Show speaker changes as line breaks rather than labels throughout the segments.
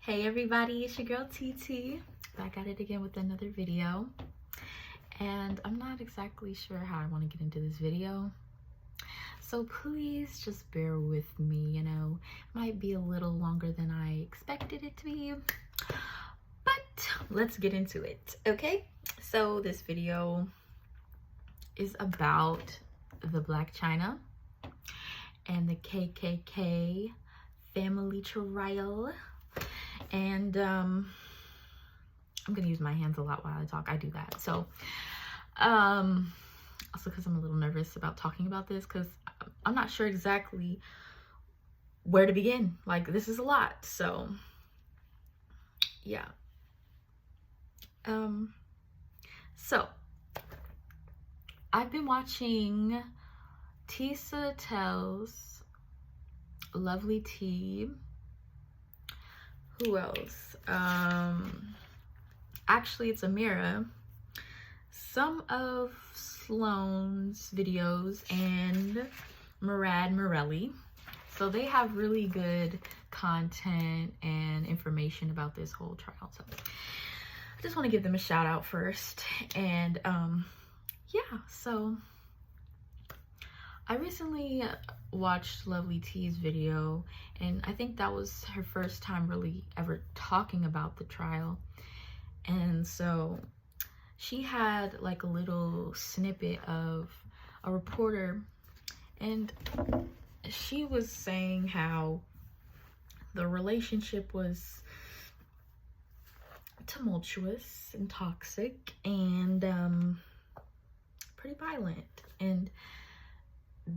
Hey everybody, it's your girl TT, back at it again with another video. And I'm not exactly sure how I want to get into this video, so please just bear with me. Might be a little longer than I expected it to be, but let's get into it. Okay, so this video is about the Blac Chyna and the KKK family trial. And I'm gonna use my hands a lot while I talk. I do that. So also because I'm a little nervous about talking about this, because I'm not sure exactly where to begin. Like, this is a lot. So yeah. So I've been watching Tisa Tells, Lovely T. Who else? Actually, it's Amira. Some of Sloane's videos and Murad Morelli. So they have really good content and information about this whole trial. So I just want to give them a shout out first. And yeah, so I recently watched Lovely T's video, and I think that was her first time really ever talking about the trial. And so she had like a little snippet of a reporter, and she was saying how the relationship was tumultuous and toxic and pretty violent. And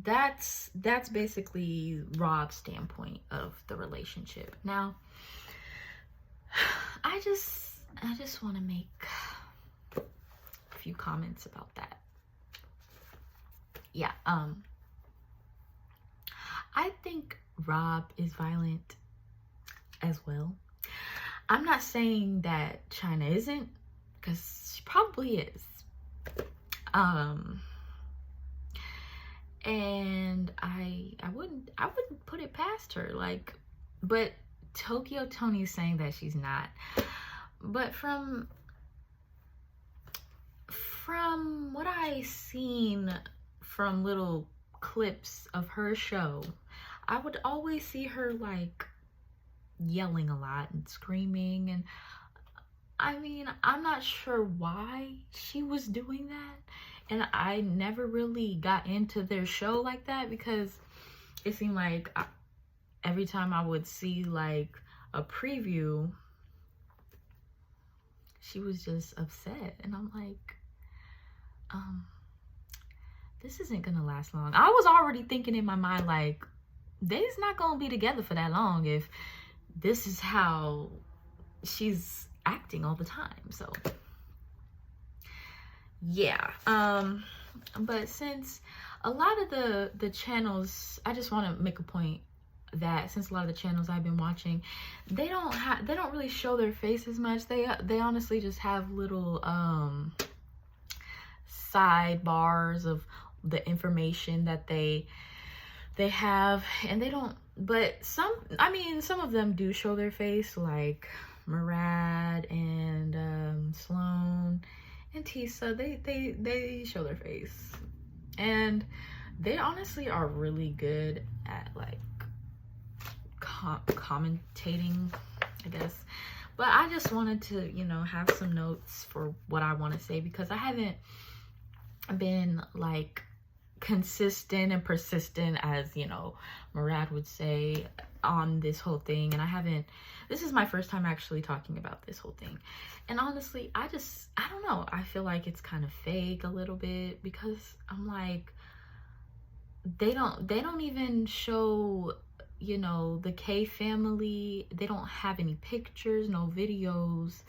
that's basically Rob's standpoint of the relationship. Now, I just want to make a few comments about that. Yeah, I think Rob is violent as well. I'm not saying that Chyna isn't, because she probably is. And I wouldn't put it past her, like, but Tokyo Tony's saying that she's not. But from what I seen from little clips of her show, I would always see her like yelling a lot and screaming. And I mean, I'm not sure why she was doing that. And I never really got into their show like that, because it seemed like every time I would see like a preview, she was just upset. And I'm like, this isn't gonna last long. I was already thinking in my mind, like, they's not gonna be together for that long if this is how she's acting all the time. So yeah, but since a lot of the channels, I just want to make a point that since a lot of the channels I've been watching, they don't really show their faces much. They honestly just have little sidebars of the information that they have, and they don't. But some of them do show their face, like Murad and Sloane and Tisa. They show their face, and they honestly are really good at like commentating, I guess. But I just wanted to, have some notes for what I want to say, because I haven't been like consistent and persistent, as Murad would say, on this whole thing. And this is my first time actually talking about this whole thing. And honestly, I don't know, I feel like it's kind of fake a little bit, because I'm like, they don't even show, the K family. They don't have any pictures, no videos.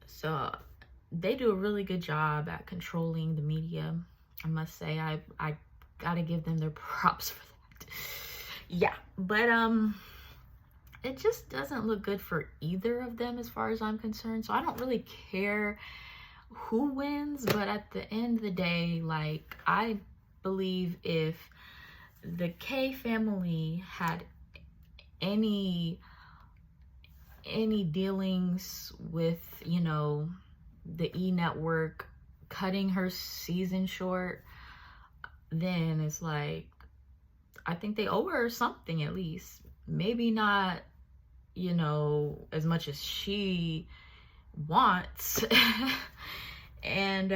So they do a really good job at controlling the media, I must say. I gotta give them their props for that. Yeah, but it just doesn't look good for either of them as far as I'm concerned. So I don't really care who wins, but at the end of the day, like, I believe if the K family had any any dealings with, you know, the E Network cutting her season short, then it's like, I think they owe her something at least. Maybe not, you know, as much as she wants. And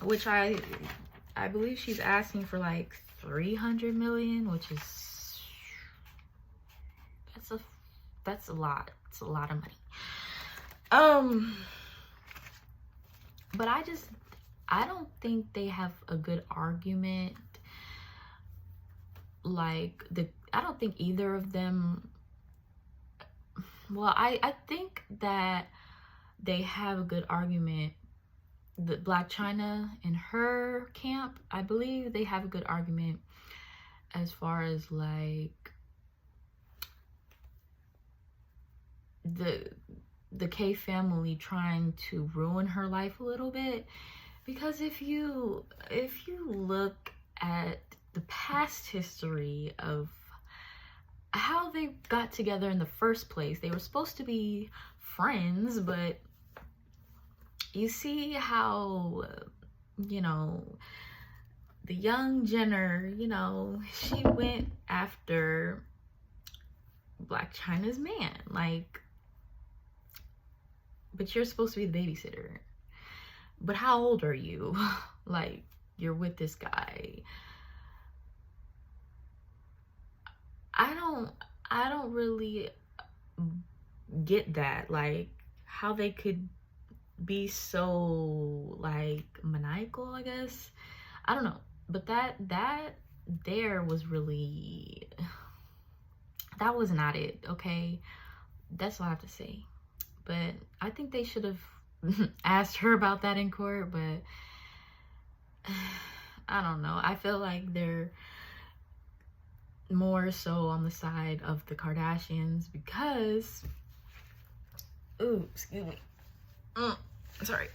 which I believe she's asking for like 300 million, which is, that's a lot. It's a lot of money. But I don't think they have a good argument. Like, I don't think either of them, well, I think that they have a good argument. The Blac Chyna in her camp, I believe they have a good argument as far as like the K family trying to ruin her life a little bit. Because if you look at the past history of how they got together in the first place, they were supposed to be friends, but you see how, you know, the young Jenner, you know, she went after Blac Chyna's man. Like, but you're supposed to be the babysitter. But how old are you? Like, you're with this guy. I don't really get that. Like, how they could be so like maniacal, I guess. I don't know. But that there was really, that was not it, okay? That's all I have to say. But I think they should have asked her about that in court, but I don't know. I feel like they're more so on the side of the Kardashians because, ooh, excuse me. Sorry.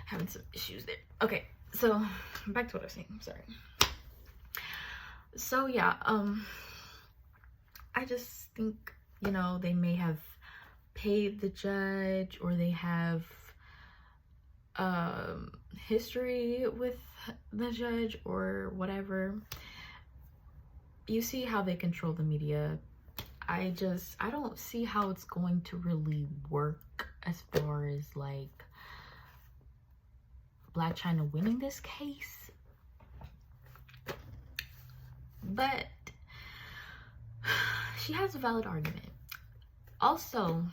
Having some issues there. Okay, so back to what I was saying. I'm sorry. So yeah, I just think, you know, they may have paid the judge, or they have history with the judge or whatever. You see how they control the media. I don't see how it's going to really work as far as like Blac Chyna winning this case. But she has a valid argument. Also,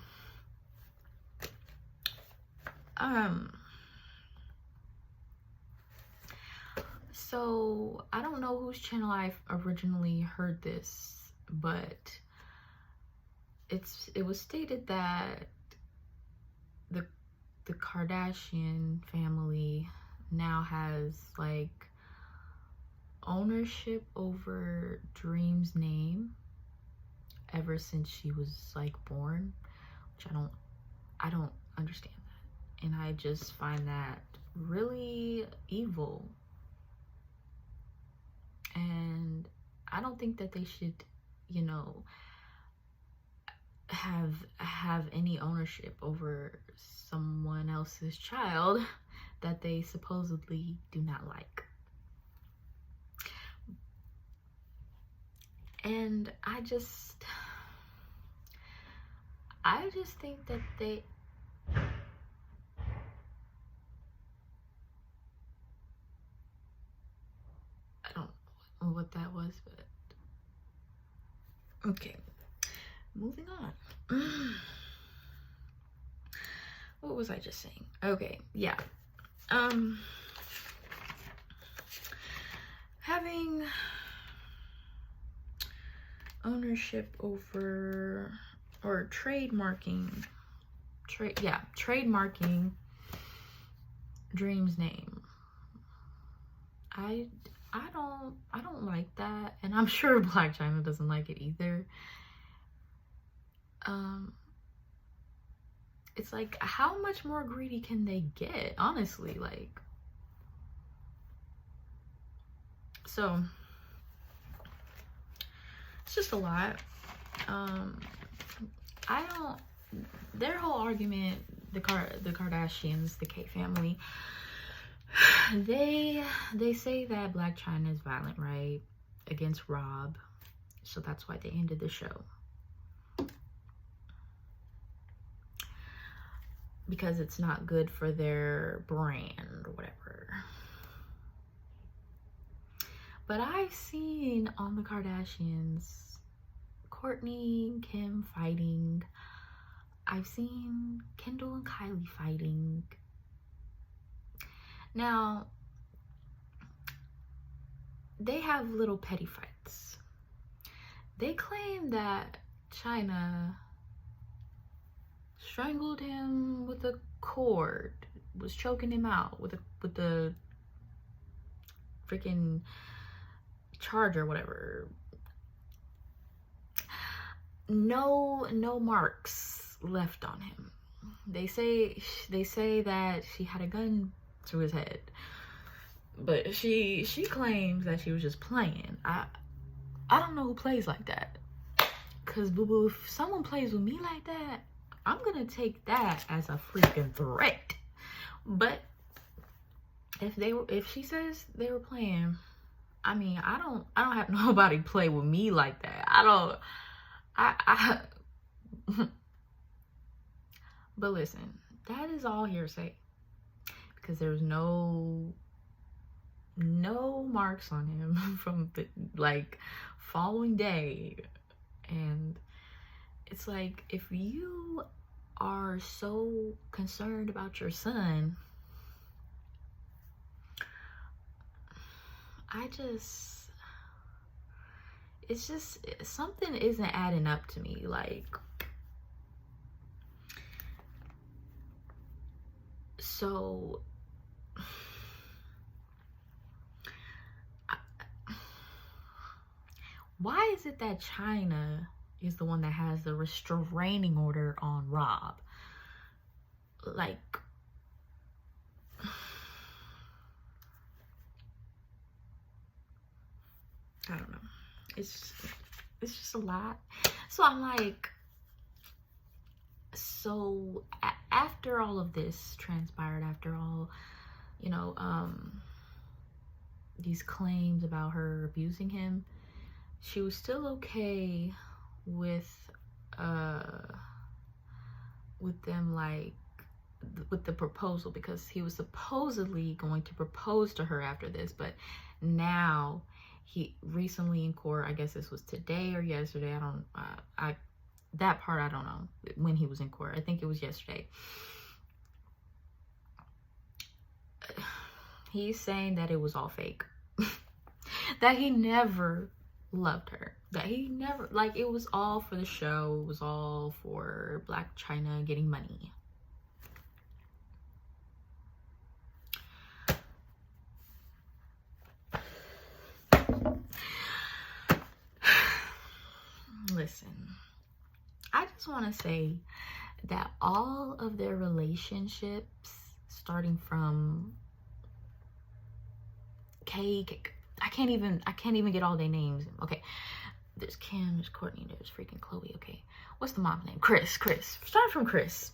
so I don't know whose channel I originally heard this, but it was stated that the Kardashian family now has like ownership over Dream's name ever since she was like born, which I don't understand that, and I just find that really evil. And I don't think that they should, you know, have any ownership over someone else's child that they supposedly do not like. And I just think that they, I don't know what that was, but okay, moving on. What was I just saying? Okay, yeah. Having ownership over, or trademarking Dream's name. I don't like that, and I'm sure Blac Chyna doesn't like it either. It's like, how much more greedy can they get, honestly? Like, so it's just a lot. I don't, their whole argument, the Kardashians, the K family, they say that Blac Chyna is violent, right, against Rob, so that's why they ended the show, because it's not good for their brand or whatever. But I've seen on the Kardashians, Kourtney, Kim fighting. I've seen Kendall and Kylie fighting. Now, they have little petty fights. They claim that Chyna strangled him with a cord, was choking him out with the freaking charger, whatever. No marks left on him. They say that she had a gun to his head, but she claims that she was just playing. I don't know who plays like that, cause boo boo, if someone plays with me like that, I'm gonna take that as a freaking threat. But if she says they were playing, I mean, I don't have nobody play with me like that. I but listen, that is all hearsay, because there's no marks on him from the like following day. And it's like, if you are so concerned about your son, it's just something isn't adding up to me. Like, so why is it that Chyna is the one that has the restraining order on Rob? Like, I don't know. It's just a lot. So I'm like, so after all of this transpired, after all, you know, these claims about her abusing him, she was still okay with them, like, with the proposal, because he was supposedly going to propose to her after this. But now he recently in court, I guess this was today or yesterday, that part I don't know when he was in court. I think it was yesterday. He's saying that it was all fake. That he never loved her. That he never, like, it was all for the show. It was all for Blac Chyna getting money. Listen, I just want to say that all of their relationships, starting from I can't even get all their names. Okay, there's Kim, there's Kourtney, there's freaking Chloe. Okay, what's the mom's name? Chris. Starting from Chris.